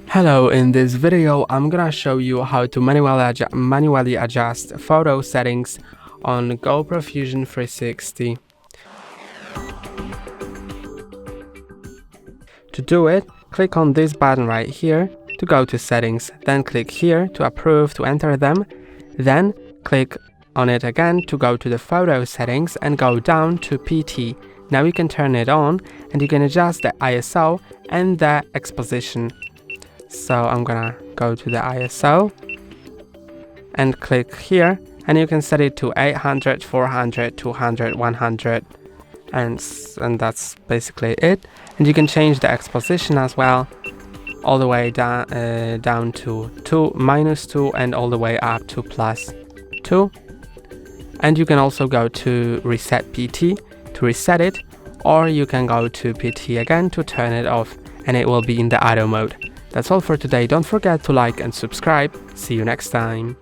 Hello, in this video I'm gonna show you how to manually adjust photo settings on GoPro Fusion 360. To do it, click on this button right here to go to settings, then click here to approve to enter them, then click on it again to go to the photo settings and go down to PT. Now you can turn it on and you can adjust the ISO and the exposition. So I'm gonna go to the ISO and click here, and you can set it to 800, 400, 200, 100, and that's basically it. And you can change the exposition as well, all the way down to -2 and all the way up to +2. And you can also go to reset PT to reset it, or you can go to PT again to turn it off, and it will be in the auto mode. That's all for today. Don't forget to like and subscribe. See you next time.